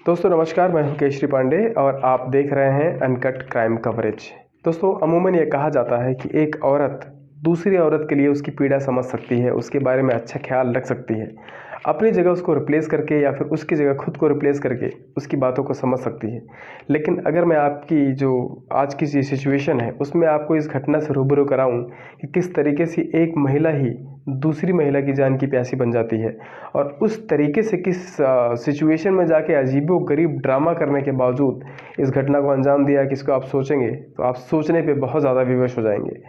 दोस्तों नमस्कार, मैं हूं केशरी पांडे और आप देख रहे हैं अनकट क्राइम कवरेज। दोस्तों अमूमन ये कहा जाता है कि एक औरत दूसरी औरत के लिए उसकी पीड़ा समझ सकती है, उसके बारे में अच्छा ख्याल रख सकती है, अपनी जगह उसको रिप्लेस करके या फिर उसकी जगह खुद को रिप्लेस करके उसकी बातों को समझ सकती है। लेकिन अगर मैं आपकी जो आज की सिचुएशन है उसमें आपको इस घटना से रूबरू कराऊं कि किस तरीके से एक महिला ही दूसरी महिला की जान की प्यासी बन जाती है और उस तरीके से किस सिचुएशन में जाके अजीबो गरीब ड्रामा करने के बावजूद इस घटना को अंजाम दिया, किसको आप सोचेंगे तो आप सोचने पे बहुत ज़्यादा विवश हो जाएंगे।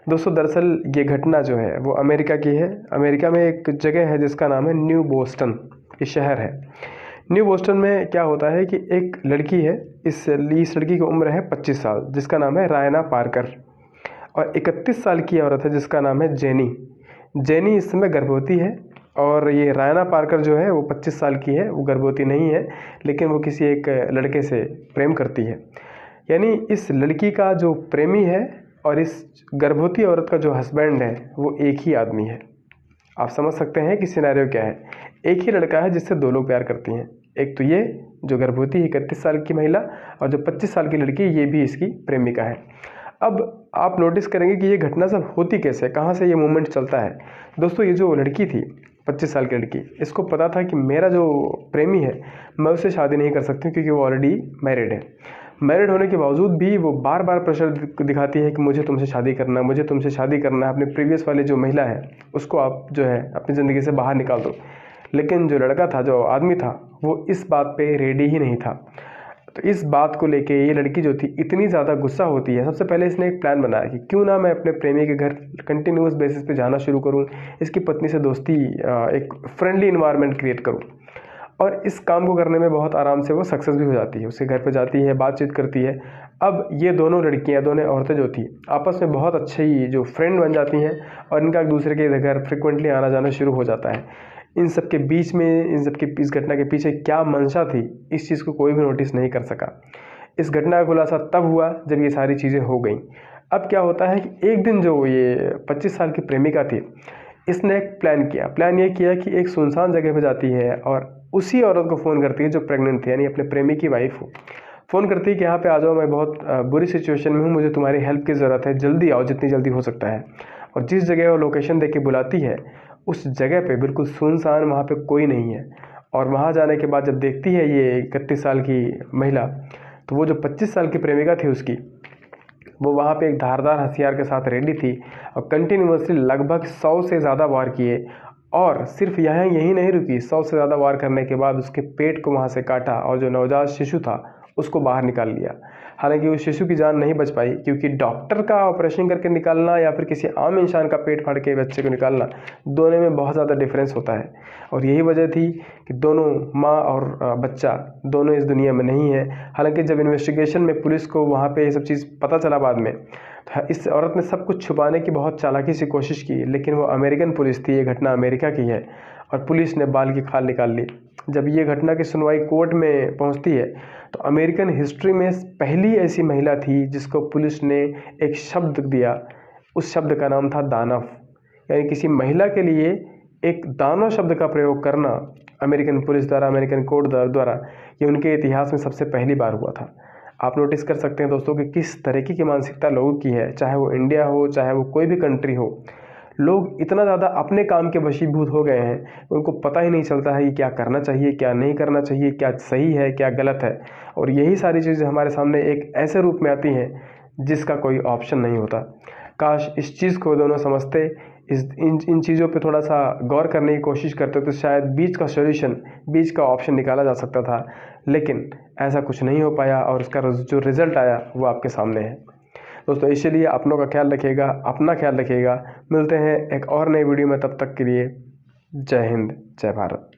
दोस्तों दरअसल ये घटना जो है वो अमेरिका की है। अमेरिका में एक जगह है जिसका नाम है न्यू बोस्टन, ये शहर है। न्यू बोस्टन में क्या होता है कि एक लड़की है, इस लड़की की उम्र है 25 साल, जिसका नाम है रायना पार्कर, और 31 साल की औरत है जिसका नाम है जेनी। जेनी इस समय गर्भवती है और ये रायना पार्कर जो है वो 25 साल की है, वो गर्भवती नहीं है, लेकिन वो किसी एक लड़के से प्रेम करती है। यानी इस लड़की का जो प्रेमी है और इस गर्भवती औरत का जो हस्बैंड है वो एक ही आदमी है। आप समझ सकते हैं कि सिनेरियो क्या है। एक ही लड़का है जिससे दो लोग प्यार करती हैं, एक तो ये जो गर्भवती 31 साल की महिला, और जो 25 साल की लड़की ये भी इसकी प्रेमिका है। अब आप नोटिस करेंगे कि ये घटना सब होती कैसे, कहाँ से ये मूवमेंट चलता है। दोस्तों ये जो लड़की थी 25 साल की लड़की, इसको पता था कि मेरा जो प्रेमी है मैं उससे शादी नहीं कर सकती क्योंकि वो ऑलरेडी मैरिड है। मैरिड होने के बावजूद भी वो बार बार प्रेशर दिखाती है कि मुझे तुमसे शादी करना है, मुझे तुमसे शादी करना है। अपने प्रीवियस वाले जो महिला है उसको आप जो है अपनी ज़िंदगी से बाहर निकाल दो। लेकिन जो लड़का था, जो आदमी था, वो इस बात पे रेडी ही नहीं था। तो इस बात को लेके ये लड़की जो थी इतनी ज़्यादा गुस्सा होती है। सबसे पहले इसने एक प्लान बनाया कि क्यों ना मैं अपने प्रेमी के घर कंटिन्यूस बेसिस पे जाना शुरू करूं, इसकी पत्नी से दोस्ती, एक फ्रेंडली इन्वायरमेंट क्रिएट करूं। और इस काम को करने में बहुत आराम से वो सक्सेस भी हो जाती है। उसके घर पे जाती है, बातचीत करती है। अब ये दोनों लड़कियां, दोनों औरतें जो थी आपस में बहुत अच्छे ही जो फ्रेंड बन जाती हैं और इनका एक दूसरे के घर फ्रिक्वेंटली आना जाना शुरू हो जाता है। इन सब के बीच में, इस घटना के पीछे क्या मंशा थी, इस चीज़ को कोई भी नोटिस नहीं कर सका। इस घटना का खुलासा तब हुआ जब ये सारी चीज़ें हो गई। अब क्या होता है कि एक दिन जो ये 25 साल की प्रेमिका थी, इसने एक प्लान ये किया कि एक सुनसान जगह पर जाती है और उसी औरत को फ़ोन करती है जो प्रेग्नेंट थी, यानी अपने प्रेमी की वाइफ हो। फ़ोन करती है कि यहाँ पे आ जाओ, मैं बहुत बुरी सिचुएशन में हूँ, मुझे तुम्हारी हेल्प की ज़रूरत है, जल्दी आओ, जितनी जल्दी हो सकता है। और जिस जगह वो लोकेशन देके बुलाती है उस जगह पे बिल्कुल सुनसान, वहाँ पे कोई नहीं है। और वहाँ जाने के बाद जब देखती है ये 31 साल की महिला, तो वो जो 25 साल की प्रेमिका थी उसकी, वो वहाँ पे एक धारदार हथियार के साथ रेडी थी और कंटिन्यूसली लगभग 100 से ज़्यादा वार किए। और सिर्फ यही नहीं रुकी, 100 से ज़्यादा वार करने के बाद उसके पेट को वहाँ से काटा और जो नवजात शिशु था उसको बाहर निकाल लिया। हालांकि उस शिशु की जान नहीं बच पाई, क्योंकि डॉक्टर का ऑपरेशन करके निकालना या फिर किसी आम इंसान का पेट फाड़ के बच्चे को निकालना, दोनों में बहुत ज़्यादा डिफरेंस होता है। और यही वजह थी कि दोनों, माँ और बच्चा, दोनों इस दुनिया में नहीं है। हालांकि जब इन्वेस्टिगेशन में पुलिस को वहाँ पे ये सब चीज़ पता चला बाद में, तो इस औरत ने सब कुछ छुपाने की बहुत चालाकी से कोशिश की, लेकिन वो अमेरिकन पुलिस थी, ये घटना अमेरिका की है और पुलिस ने बाल की खाल निकाल ली। जब ये घटना की सुनवाई कोर्ट में पहुंचती है तो अमेरिकन हिस्ट्री में पहली ऐसी महिला थी जिसको पुलिस ने एक शब्द दिया। उस शब्द का नाम था दानव। यानी किसी महिला के लिए एक दानव शब्द का प्रयोग करना अमेरिकन पुलिस द्वारा, अमेरिकन कोर्ट द्वारा, ये उनके इतिहास में सबसे पहली बार हुआ था। आप नोटिस कर सकते हैं दोस्तों कि किस तरीके की मानसिकता लोगों की है, चाहे वो इंडिया हो, चाहे वो कोई भी कंट्री हो। लोग इतना ज़्यादा अपने काम के वशीभूत हो गए हैं, उनको पता ही नहीं चलता है कि क्या करना चाहिए, क्या नहीं करना चाहिए, क्या सही है, क्या गलत है। और यही सारी चीज़ें हमारे सामने एक ऐसे रूप में आती हैं जिसका कोई ऑप्शन नहीं होता। काश इस चीज़ को दोनों समझते, इन चीज़ों पे थोड़ा सा गौर करने की कोशिश करते तो शायद बीच का सॉल्यूशन, बीच का ऑप्शन निकाला जा सकता था। लेकिन ऐसा कुछ नहीं हो पाया और उसका जो रिज़ल्ट आया वो आपके सामने है। दोस्तों इसलिए अपनों का ख्याल रखिएगा, अपना ख्याल रखिएगा। मिलते हैं एक और नई वीडियो में, तब तक के लिए जय हिंद, जय भारत।